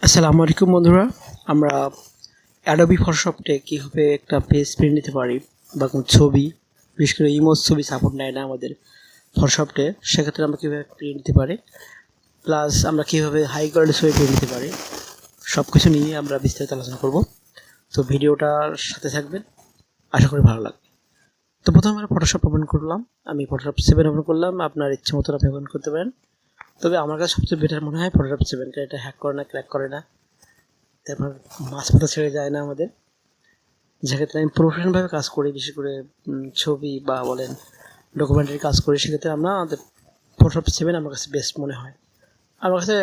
আসসালামু আলাইকুম বন্ধুরা, আমরা অ্যাডোবি ফটোশপে কীভাবে একটা পেজ প্রিন্ট নিতে পারি বা কোনো ছবি, বিশেষ করে ইমোজ ছবি সাপোর্ট নেয় না আমাদের ফটোশপে, সেক্ষেত্রে আমরা কীভাবে প্রিন্ট নিতে পারি, প্লাস আমরা কীভাবে হাই কোয়ালিটির ছবি প্রিন্ট নিতে পারি, সব কিছু নিয়ে আমরা বিস্তারিত আলোচনা করব। তো ভিডিওটার সাথে থাকবেন, আশা করি ভালো লাগবে। তো প্রথমে আমরা ফটোশপ ওপেন করলাম, আমি ফটোশপ 7 ওপেন করলাম। আপনার ইচ্ছে মতো আপনি ওপেন করতে পারেন, তবে আমার কাছে সবচেয়ে বেটার মনে হয় ফটোশপ 7, এটা হ্যাক করে না, ক্র্যাক করে না, তারপর মাছ মাথা ছেড়ে যায় না আমাদের। যেক্ষেত্রে আমি প্রফেশনালভাবে কাজ করি, বিশেষ করে ছবি বা বলেন ডকুমেন্টারি কাজ করি, সেক্ষেত্রে আমরা আমাদের ফটোশপ 7 আমার কাছে বেস্ট মনে হয়। আমার কাছে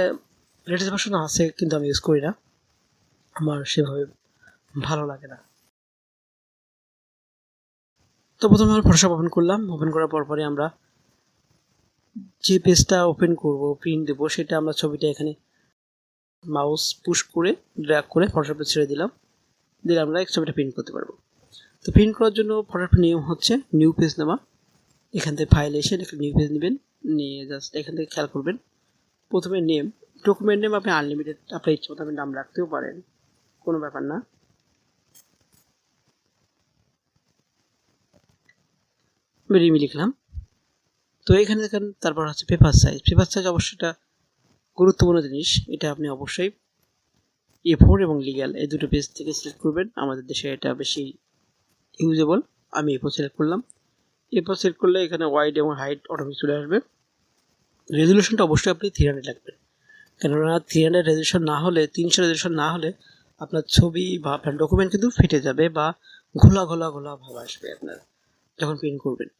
লেটেস্ট ভার্সন আছে, কিন্তু আমি ইউজ করি না, আমার সেভাবে ভালো লাগে না। তো প্রথমে আমরা ফটোশপ ওপেন করলাম। ওপেন করার পরপরই আমরা যে পেজটা ওপেন করব, প্রিন্ট দেবো, সেটা আমরা ছবিটা এখানে মাউস পুশ করে ড্র্যাগ করে ফটোশপে ছেড়ে দিলাম, দিলে আমরা ছবিটা প্রিন্ট করতে পারবো। তো প্রিন্ট করার জন্য ফটোশপের নিয়ম হচ্ছে নিউ পেজ নেওয়া। এখান থেকে ফাইলে এসে একটা নিউ পেজ নেবেন, নিয়ে জাস্ট এখান থেকে খেয়াল করবেন প্রথমে নেম, ডকুমেন্ট নেম আপনি আনলিমিটেড আপনার ইচ্ছে মতো আপনি নাম রাখতেও পারেন, কোনো ব্যাপার না। আমি রিমি লিখলাম। তো এখানে দেখেন তারপর হচ্ছে পেপার সাইজ। পেপার সাইজ অবশ্যই এটা গুরুত্বপূর্ণ জিনিস, এটা আপনি অবশ্যই A4 এবং লিগ্যাল এই দুটো পেজ থেকে সিলেক্ট করবেন। আমাদের দেশে এটা বেশি ইউজেবল। আমি A4 সিলেক্ট করলাম। A4 সিলেক্ট করলে এখানে ওয়াইড এবং হাইট অটোমেটিক চলে আসবে। রেজুলেশনটা অবশ্যই আপনি 300 রাখবেন, কেননা 300 রেজুলেশন না হলে, 300 রেজুলেশন না হলে আপনার ছবি বা আপনার ডকুমেন্ট কিন্তু ফেটে যাবে বা ঘোলা ঘোলা ঘোলা ভাব আসবে আপনার যখন প্রিন্ট করবেন।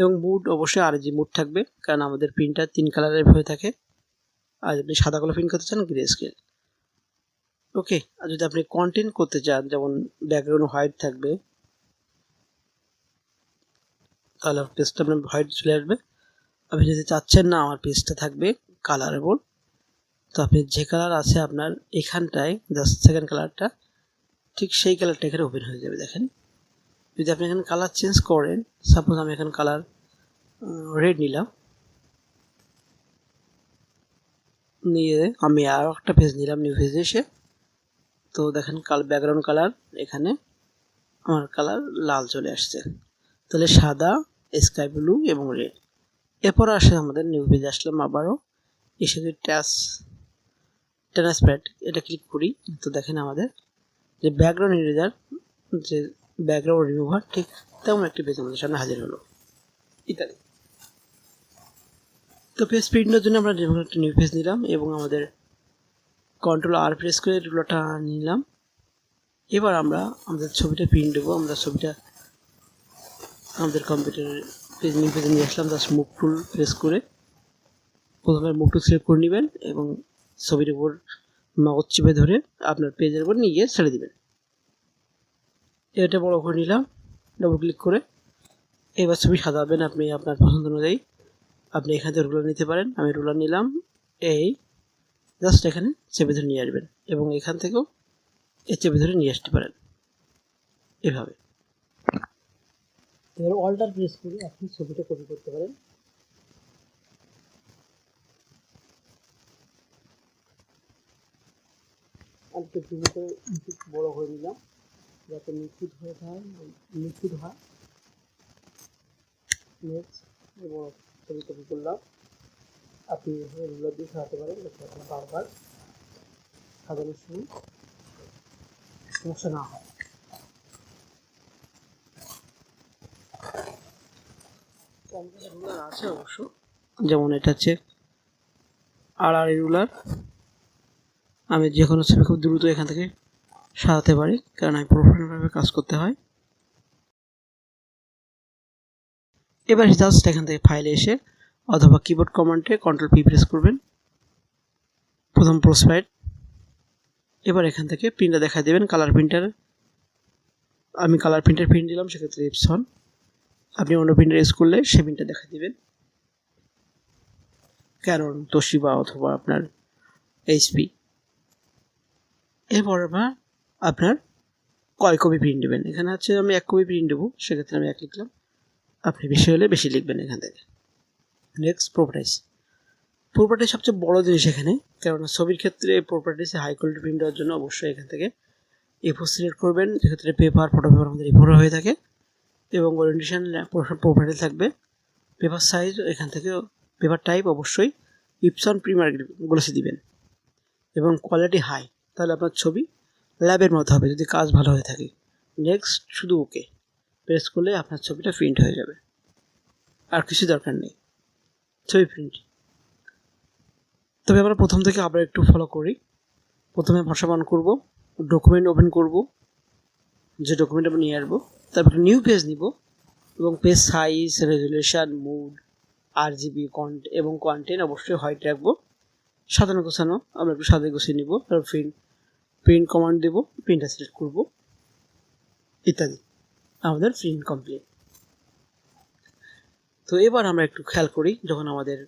এবং মুড অবশ্যই RGB মুড থাকবে, কারণ আমাদের প্রিন্টার 3 কালারের হয়ে থাকে। আর আপনি সাদা কালো প্রিন্ট করতে চান, গ্রে স্কেল, ওকে। আর যদি আপনি কন্টেন্ট করতে চান, যেমন ব্যাকগ্রাউন্ড হোয়াইট থাকবে, তাহলে পেজটা আপনার হোয়াইট চলে আসবে। আপনি যদি চাচ্ছেন না আমার পেজটা থাকবে কালারেবল, তো আপনি যে কালার আছে আপনার এখানটায় জাস্ট সেকেন্ড কালারটা, ঠিক সেই কালারটা এখানে ওপেন হয়ে যাবে। দেখেন, যদি আপনি এখানে কালার চেঞ্জ করেন, সাপোজ আমি এখানে কালার রেড নিলাম, নিয়ে আমি আরও একটা পেজ নিলাম, নিউ পেজে এসে, তো দেখেন ব্যাকগ্রাউন্ড কালার এখানে আমার কালার লাল চলে আসছে। তাহলে সাদা, স্কাই ব্লু এবং রেড। এরপর আসে আমাদের নিউ পেজে আসলাম, আবারও এসে যদি ট্রান্সপ্যারেন্ট এটা ক্লিক করি, তো দেখেন আমাদের যে ব্যাকগ্রাউন্ড ইরেজার, যে ব্যাকগ্রাউন্ড রিমুভার, ঠিক তেমন একটি পেজ আমাদের সামনে হাজির হলো ইত্যাদি। তো পেজ প্রিন্টের জন্য আমরা যেমন একটা নিউ পেজ নিলাম এবং আমাদের Ctrl+R প্রেস করে রুলারটা নিলাম। এবার আমরা আমাদের ছবিটা প্রিন্ট দেবো। আমরা ছবিটা আমাদের কম্পিউটারের পেজ নিউ পেজে নিয়ে আসলাম, জাস্ট মুভ টুল প্রেস করে প্রথমে মুভ টুল সিলেক্ট করে নেবেন এবং ছবির উপর মাউস চেপে ধরে আপনার পেজের উপর নিয়ে গিয়ে ছেড়ে দেবেন। এটা বড় করে নিলাম ডবল ক্লিক করে। এবার ছবি সাজাবেন আপনি আপনার পছন্দ অনুযায়ী। আপনি এখান থেকে রুলার নিতে পারেন, আমি রুলার নিলাম। এই জাস্ট এখানে চেপে ধরে নিয়ে আসবেন এবং এখান থেকেও চেপে ধরে নিয়ে আসতে পারেন এভাবে। এবার অল্টার প্রেস করে আপনি ছবিটা কপি করতে পারেন। একটু বড় করে নিলাম যাতে নিখুঁত হয়। নেক্সট বড় ছবি কপি করলাম। আপনি রুলার দিয়ে সাজাতে পারেন, যাতে আপনার বারবার সাজানোর সময় সমস্যা না হয়। রুলার আছে অবশ্য, যেমন এটা হচ্ছে RR রুলার। আমি যে কোনো ছবি খুব দ্রুত এখান থেকে সাজাতে পারি, কারণ আমি প্রফেশনালভাবে কাজ করতে হয়। এবার জাস্ট এখান থেকে ফাইলে এসে অথবা কিবোর্ড কমান্ডে Ctrl+P প্রেস করবেন, প্রথম প্রসপেক্ট। এবার এখান থেকে প্রিন্টটা দেখা দেবেন কালার প্রিন্টার। আমি কালার প্রিন্টার প্রিন্ট দিলাম, সেক্ষেত্রে এপসন। আপনি অন্য প্রিন্টার ইউজ করলে সে প্রিন্টটা দেখা দেবেন, ক্যানন, তোশিবা অথবা আপনার HP। এরপর আপনার কয় কপি প্রিন্ট দেবেন, এখানে আছে আমি 1 কপি প্রিন্ট দেবো, সেক্ষেত্রে আমি 1 লিখলাম। আপনি বেশি হলে বেশি লিখবেন এখান থেকে। Next properties. প্রপার্টি সবচেয়ে বড় জিনিস এখানে, কারণ ছবির ক্ষেত্রে প্রপার্টিসে হাই কোয়ালিটি প্রিন্ট দেওয়ার জন্য অবশ্যই এখান থেকে এ4 সিলেক্ট করবেন, যেক্ষেত্রে পেপার ফটো পেপার আমাদের এ4 হয়ে থাকে, এবং ওরিয়েন্টেশন প্রপার্টি থাকবে। পেপার সাইজ এখান থেকে পেপার টাইপ অবশ্যই ইপসন প্রিমিয়ার গ্লোসি দিবেন, এবং কোয়ালিটি হাই, তাহলে আপনার ছবি ল্যাবের মতো হবে যদি কাজ ভালো হয়ে থাকে। নেক্সট শুধু ওকে প্রেস করলে আপনার ছবিটা প্রিন্ট হয়ে যাবে, আর কিছু দরকার নেই, ছবি প্রিন্ট। তবে আমরা প্রথম থেকে আবার একটু ফলো করি। প্রথমে ভাষা অন করব, ডকুমেন্ট ওপেন করব, যে ডকুমেন্ট আমরা নিয়ে আসবো, তারপর নিউ পেজ নিব, এবং page size, resolution, mode, RGB এবং কন্টেন্ট অবশ্যই হোয়াইট রাখবো। সাজানো গোছানো আমরা একটু সাজিয়ে গুছিয়ে নিব, তারপর প্রিন্ট কমান্ড দেব, প্রিন্টার সিলেক্ট করব ইত্যাদি। আমাদের প্রিন্ট কমপ্লিট। তো এবার আমরা একটু খেয়াল করি, যখন আমাদের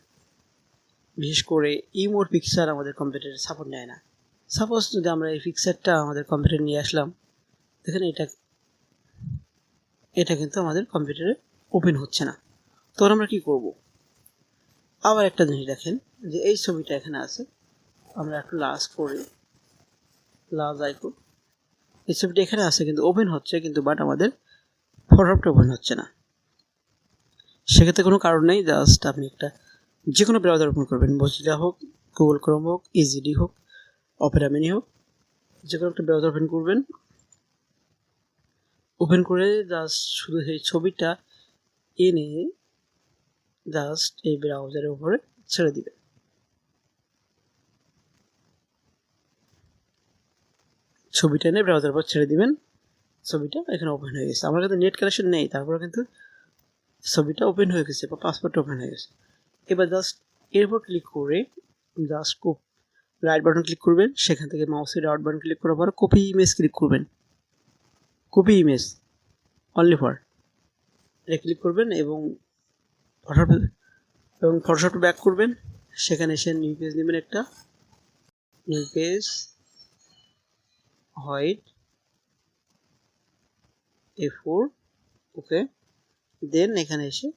বিশেষ করে ইমোর পিকচার আমাদের কম্পিউটারে সাপোর্ট নেয় না। সাপোজ যদি আমরা এই পিকচারটা আমাদের কম্পিউটারে নিয়ে আসলাম, দেখেন এটা কিন্তু আমাদের কম্পিউটারে ওপেন হচ্ছে না। তখন আমরা কি করব? আবার একটা জিনিস দেখেন, যে এই ছবিটা এখানে আছে, আমরা একটু লার্জ করি, লার্জ আইকন, এই ছবিটা এখানে আছে কিন্তু ওপেন হচ্ছে, কিন্তু বাট আমাদের ফটোশপটা ওপেন হচ্ছে না। সেক্ষেত্রে কোনো কারণ নেই, জাস্ট আপনি একটা যে কোনো ব্রাউজার ওপেন করবেন, মজিলা হোক, গুগল ক্রোম হোক, ইজিলি হোক, অপেরা মিনি হোক, যে কোনো একটা ব্রাউজার ওপেন করবেন। ওপেন করে জাস্ট শুধু সেই ছবিটা এনে জাস্ট এই ব্রাউজারের উপরে ছেড়ে দিবেন। ছবিটা এনে ব্রাউজারের উপর ছেড়ে দিবেন, ছবিটা এখানে ওপেন হয়ে গেছে। আমার কাছে নেট কানেকশন নেই, তারপরে কিন্তু ছবিটা ওপেন হয়ে গেছে বা পাসপোর্ট ওপেন হয়ে গেছে। এবার জাস্ট এর উপর ক্লিক করে জাস্ট রাইট বাটন ক্লিক করবেন, সেখান থেকে মাউসের রাইট বাটন ক্লিক করার পর কপি ইমেজ ক্লিক করবেন, কপি ইমেজ অনলি ফর এটা ক্লিক করবেন, এবং ফটোশপ ব্যাক করবেন। সেখানে এসে নিউ পেজ নেবেন, একটা নিউ পেজ হোয়াইট A4, ওকে। দেন এখানে এসে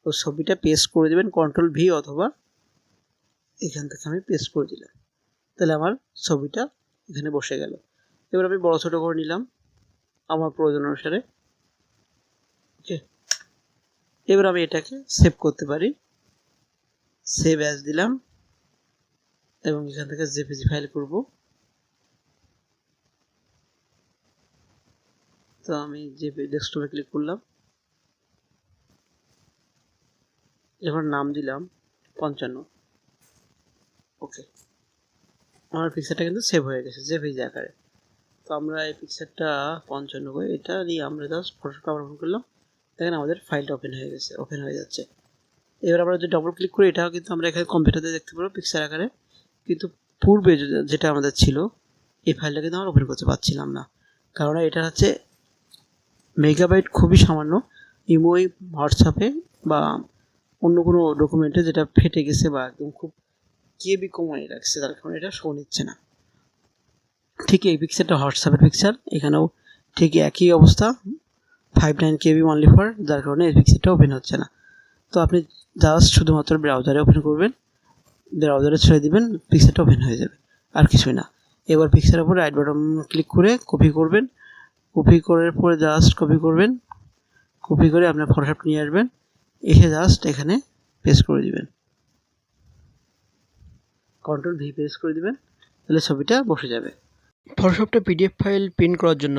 ওই ছবিটা পেস্ট করে দেবেন, Ctrl+V, অথবা এখান থেকে আমি পেস্ট করে দিলাম, তাহলে আমার ছবিটা এখানে বসে গেল। এবার আমি বড় ছোট করে নিলাম আমার প্রয়োজন অনুসারে, ওকে। এবার আমি এটাকে সেভ করতে পারি, সেভ অ্যাজ দিলাম, এবং এখান থেকে জেপিজি ফাইল করব। তো আমি জেপিজি ডেস্কটপে ক্লিক করলাম, এবার নাম দিলাম 55, ওকে। আমার পিকচারটা কিন্তু সেভ হয়ে গেছে জেপিজি আকারে। তো আমরা এই পিকচারটা 55 এটা নিয়ে আমরা জাস্ট ফটোশপ আবার ওপেন করলাম, দেখেন আমাদের ফাইলটা ওপেন হয়ে গেছে, ওপেন হয়ে যাচ্ছে। এবার আমরা যদি ডবল ক্লিক করি, এটাও কিন্তু আমরা এখানে কম্পিউটারে দেখতে পারবো পিকচার আকারে, কিন্তু পূর্বে যেটা আমাদের ছিল এই ফাইলটা কিন্তু আমরা ওপেন করতে পারছিলাম না, কারণ এটা হচ্ছে মেগাবাইট খুবই সামান্য। ইমোই, হোয়াটসঅ্যাপে বা অন্য কোনো ডকুমেন্টে যেটা ফেটে গেছে বা একদম খুব কেবি কমায় রাখছে, তার কারণে এটা শো নিচ্ছে না। ঠিক এই পিকচারটা হোয়াটসঅ্যাপের পিকচার, এখানেও ঠিক একই অবস্থা, 59 KB অনলি ফর, যার কারণে এই পিকচারটা ওপেন হচ্ছে না। তো আপনি জাস্ট শুধুমাত্র ব্রাউজারে ওপেন করবেন, ব্রাউজারে ছেড়ে দিবেন, পিকচারটা ওপেন হয়ে যাবে, আর কিছুই না। এবার পিকচারের উপর রাইট বাটন ক্লিক করে কপি করবেন, কপি করার পরে জাস্ট কপি করবেন, কপি করে আপনার ফটোশপ নিয়ে আসবেন, এসে জাস্ট এখানে পেস্ট করে দিবেন, Ctrl+V পেস্ট করে দিবেন, তাহলে ছবিটা বসে যাবে। ফটোশপটা পিডিএফ ফাইল প্রিন্ট করার জন্য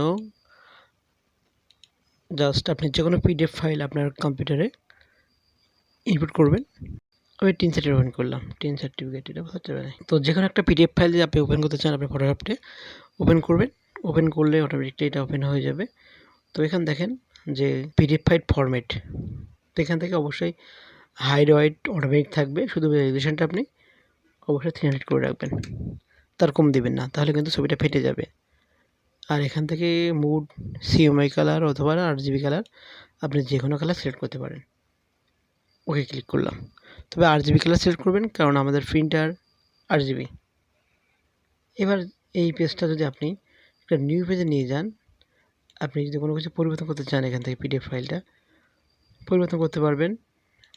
জাস্ট আপনি যে কোনো পিডিএফ ফাইল আপনার কম্পিউটারে ইনপুট করবেন। আমি টিন সার্টিফিকেট ওপেন করলাম, টিন সার্টিফিকেট এটা হতে পারে। তো যে কোনো একটা পিডিএফ ফাইল যদি আপনি ওপেন করতে চান, আপনি ফটোশপে ওপেন করবেন, ওপেন করলে অটোমেটিকলি এটা ওপেন হয়ে যাবে। তো এখানে দেখেন যে পিডিএফ ফাইল ফরম্যাট, তো এখান থেকে অবশ্যই হাইড ওয়াইড অটোমেটিক থাকবে, শুধু রেজুলেশনটা আপনি অবশ্যই 300 করে রাখবেন, তার কম দিবেন না, তাহলে কিন্তু ছবিটা ফেটে যাবে। আর এখান থেকে মুড, সিএমআই কালার অথবা RGB কালার, আপনি যে কোনো কালার সিলেক্ট করতে পারেন, ওকে ক্লিক করলাম। তবে RGB কালার সিলেক্ট করবেন, কারণ আমাদের প্রিন্টার RGB। এবার এই পেজটা যদি আপনি একটা নিউ পেজে নিয়ে যান, আপনি যদি কোনো কিছু পরিবর্তন করতে চান, এখান থেকে পিডিএফ ফাইলটা পরিবর্তন করতে পারবেন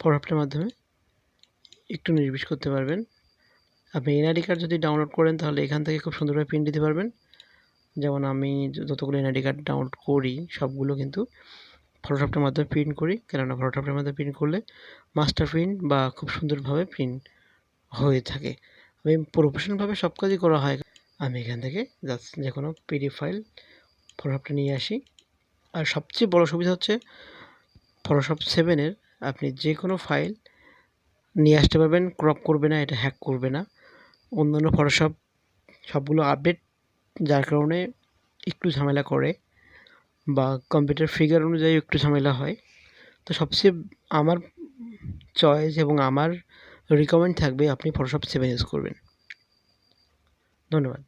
ফটোশপের মাধ্যমে। একটু নির্বিষ করতে পারবেন। আপনি এনআইডি কার্ড যদি ডাউনলোড করেন তাহলে এখান থেকে খুব সুন্দরভাবে প্রিন্ট দিতে পারবেন। যেমন আমি যতগুলো এনআইডি কার্ড ডাউনলোড করি সবগুলো কিন্তু ফটোশপের মাধ্যমে প্রিন্ট করি, কেননা ফটোশপের মাধ্যমে প্রিন্ট করলে মাস্টার প্রিন্ট বা খুব সুন্দরভাবে প্রিন্ট হয়ে থাকে। আমি প্রফেশনালভাবে সব কাজই করা হয়। আমি এখান থেকে জাস্ট যে কোনো পিডিএফ ফাইল ফটোশপটা নিয়ে আসি। আর সবচেয়ে বড় সুবিধা হচ্ছে ফটোশপ 7 আপনি যে কোনো ফাইল নিয়ে আসতে পারবেন, ক্রপ করবে না, এটা হ্যাক করবে না। অন্যান্য ফটোশপ সবগুলো আপডেট, যার কারণে একটু ঝামেলা করে বা কম্পিউটার ফিগার অনুযায়ী একটু ঝামেলা হয়। তো সবচেয়ে আমার চয়েস এবং আমার রিকমেন্ড থাকবে আপনি ফটোশপ 7 ইউজ করবেন। ধন্যবাদ।